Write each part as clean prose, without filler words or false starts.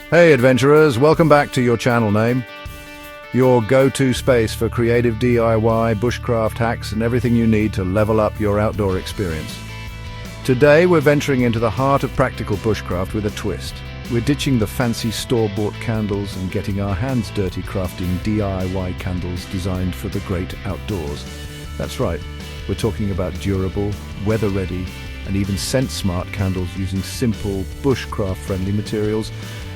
Hey adventurers, welcome back to your channel name. Your go-to space for creative DIY, bushcraft hacks and everything you need to level up your outdoor experience. Today we're venturing into the heart of practical bushcraft with a twist. We're ditching the fancy store-bought candles and getting our hands dirty crafting DIY candles designed for the great outdoors. That's right, we're talking about durable, weather-ready and even scent-smart candles using simple, bushcraft-friendly materials.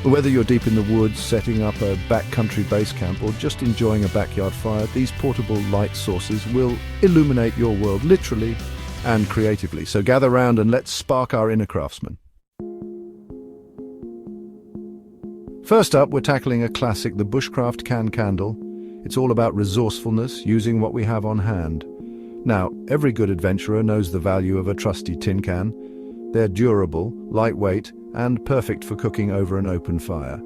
Whether you're deep in the woods, setting up a backcountry base camp, or just enjoying a backyard fire, these portable light sources will illuminate your world literally and creatively. So gather round and let's spark our inner craftsman. First up, we're tackling a classic, the Bushcraft Can Candle. It's all about resourcefulness, using what we have on hand. Now, every good adventurer knows the value of a trusty tin can. They're durable, lightweight, and perfect for cooking over an open fire.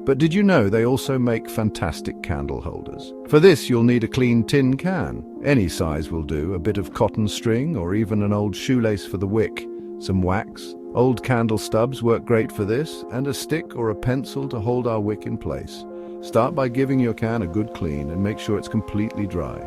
But did you know they also make fantastic candle holders? For this, you'll need a clean tin can. Any size will do, a bit of cotton string or even an old shoelace for the wick, some wax. Old candle stubs work great for this, and a stick or a pencil to hold our wick in place. Start by giving your can a good clean and make sure it's completely dry.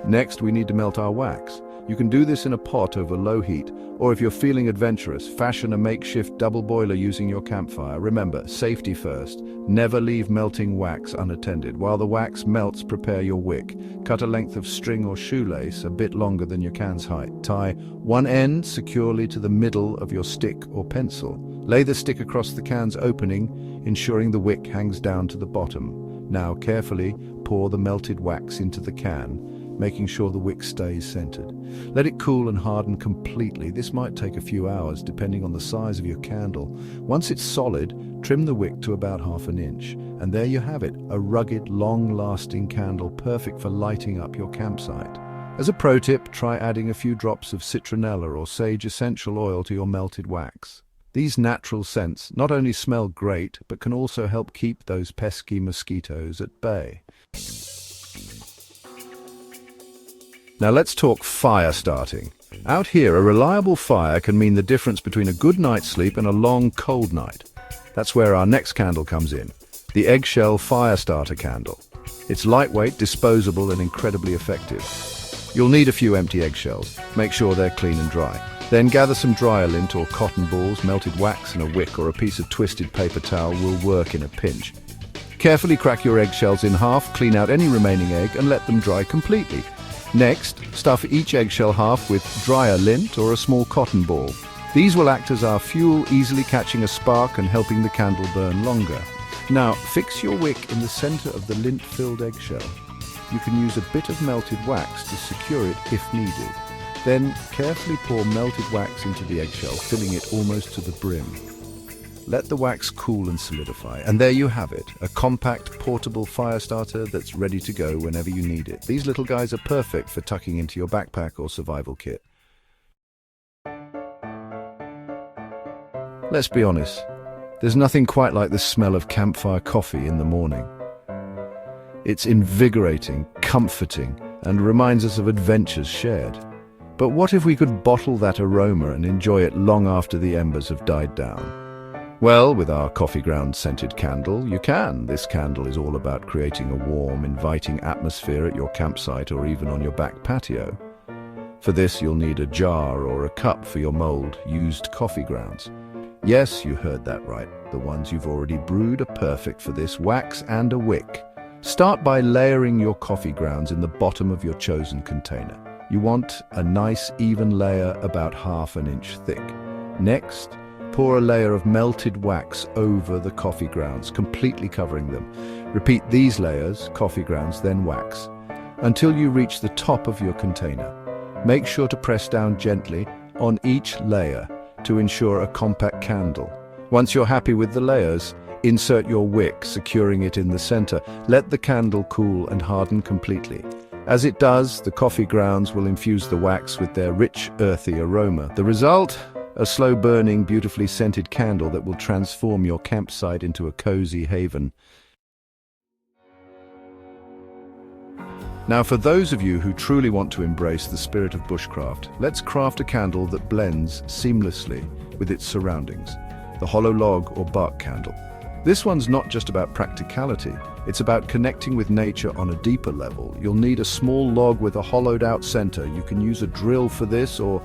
Next, we need to melt our wax. You can do this in a pot over low heat, or if you're feeling adventurous, fashion a makeshift double boiler using your campfire. Remember, safety first. Never leave melting wax unattended. While the wax melts, prepare your wick. Cut a length of string or shoelace a bit longer than your can's height. Tie one end securely to the middle of your stick or pencil. Lay the stick across the can's opening, ensuring the wick hangs down to the bottom. Now carefully pour the melted wax into the can, making sure the wick stays centered. Let it cool and harden completely. This might take a few hours depending on the size of your candle. Once it's solid, trim the wick to about 1/2 inch. And there you have it, a rugged, long-lasting candle perfect for lighting up your campsite. As a pro tip, try adding a few drops of citronella or sage essential oil to your melted wax. These natural scents not only smell great, but can also help keep those pesky mosquitoes at bay. Now let's talk fire starting. Out here, a reliable fire can mean the difference between a good night's sleep and a long, cold night. That's where our next candle comes in, the Eggshell Firestarter Candle. It's lightweight, disposable, and incredibly effective. You'll need a few empty eggshells. Make sure they're clean and dry. Then gather some dryer lint or cotton balls, melted wax in a wick, or a piece of twisted paper towel will work in a pinch. Carefully crack your eggshells in half, clean out any remaining egg, and let them dry completely. Next, stuff each eggshell half with dryer lint or a small cotton ball. These will act as our fuel, easily catching a spark and helping the candle burn longer. Now, fix your wick in the center of the lint-filled eggshell. You can use a bit of melted wax to secure it if needed. Then, carefully pour melted wax into the eggshell, filling it almost to the brim. Let the wax cool and solidify, and there you have it, a compact, portable fire starter that's ready to go whenever you need it. These little guys are perfect for tucking into your backpack or survival kit. Let's be honest, there's nothing quite like the smell of campfire coffee in the morning. It's invigorating, comforting, and reminds us of adventures shared. But what if we could bottle that aroma and enjoy it long after the embers have died down? Well, with our coffee ground scented candle, you can. This candle is all about creating a warm, inviting atmosphere at your campsite or even on your back patio. For this, you'll need a jar or a cup for your mulled, used coffee grounds. Yes, you heard that right. The ones you've already brewed are perfect for this, wax and a wick. Start by layering your coffee grounds in the bottom of your chosen container. You want a nice, even layer about 1/2 inch thick. Next, pour a layer of melted wax over the coffee grounds, completely covering them. Repeat these layers, coffee grounds, then wax, until you reach the top of your container. Make sure to press down gently on each layer to ensure a compact candle. Once you're happy with the layers, insert your wick, securing it in the center. Let the candle cool and harden completely. As it does, the coffee grounds will infuse the wax with their rich, earthy aroma. The result? A slow-burning, beautifully scented candle that will transform your campsite into a cozy haven. Now, for those of you who truly want to embrace the spirit of bushcraft, let's craft a candle that blends seamlessly with its surroundings, the hollow log or bark candle. This one's not just about practicality, it's about connecting with nature on a deeper level. You'll need a small log with a hollowed-out center. You can use a drill for this, or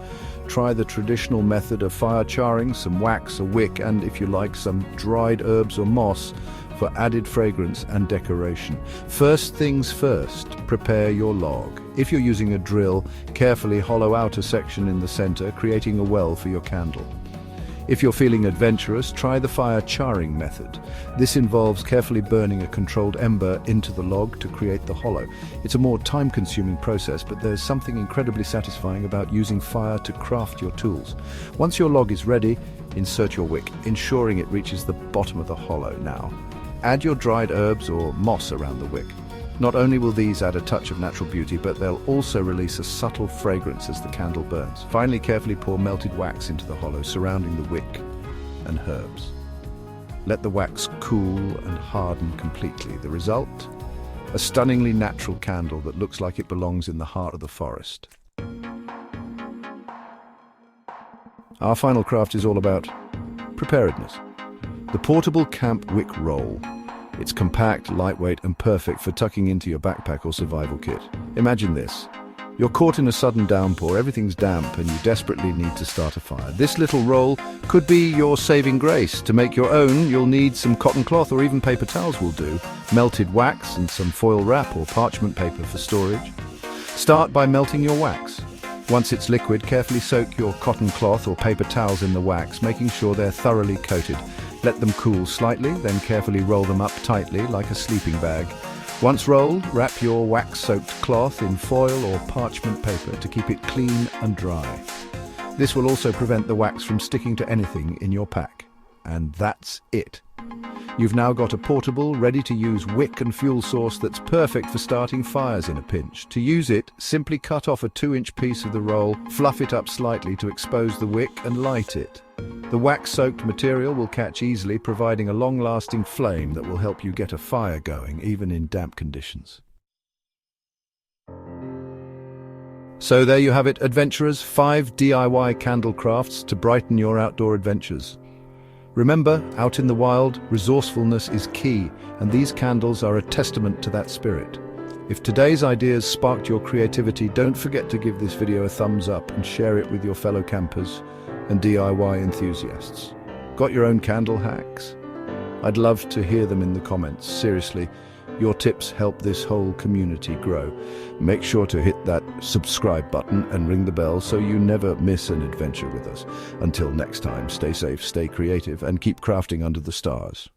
try the traditional method of fire charring, some wax, a wick, and if you like, some dried herbs or moss for added fragrance and decoration. First things first, prepare your log. If you're using a drill, carefully hollow out a section in the center, creating a well for your candle. If you're feeling adventurous, try the fire charring method. This involves carefully burning a controlled ember into the log to create the hollow. It's a more time-consuming process, but there's something incredibly satisfying about using fire to craft your tools. Once your log is ready, insert your wick, ensuring it reaches the bottom of the hollow. Now, add your dried herbs or moss around the wick. Not only will these add a touch of natural beauty, but they'll also release a subtle fragrance as the candle burns. Finally, carefully pour melted wax into the hollow surrounding the wick and herbs. Let the wax cool and harden completely. The result? A stunningly natural candle that looks like it belongs in the heart of the forest. Our final craft is all about preparedness. The portable camp wick roll. It's compact, lightweight, and perfect for tucking into your backpack or survival kit. Imagine this. You're caught in a sudden downpour, everything's damp, and you desperately need to start a fire. This little roll could be your saving grace. To make your own, you'll need some cotton cloth or even paper towels will do, melted wax and some foil wrap or parchment paper for storage. Start by melting your wax. Once it's liquid, carefully soak your cotton cloth or paper towels in the wax, making sure they're thoroughly coated. Let them cool slightly, then carefully roll them up tightly like a sleeping bag. Once rolled, wrap your wax-soaked cloth in foil or parchment paper to keep it clean and dry. This will also prevent the wax from sticking to anything in your pack. And that's it. You've now got a portable, ready-to-use wick and fuel source that's perfect for starting fires in a pinch. To use it, simply cut off a 2-inch piece of the roll, fluff it up slightly to expose the wick, and light it. The wax-soaked material will catch easily, providing a long-lasting flame that will help you get a fire going, even in damp conditions. So there you have it, adventurers, 5 DIY candle crafts to brighten your outdoor adventures. Remember, out in the wild, resourcefulness is key, and these candles are a testament to that spirit. If today's ideas sparked your creativity, don't forget to give this video a thumbs up and share it with your fellow campers and DIY enthusiasts. Got your own candle hacks? I'd love to hear them in the comments. Seriously, your tips help this whole community grow. Make sure to hit that subscribe button and ring the bell so you never miss an adventure with us. Until next time, stay safe, stay creative, and keep crafting under the stars.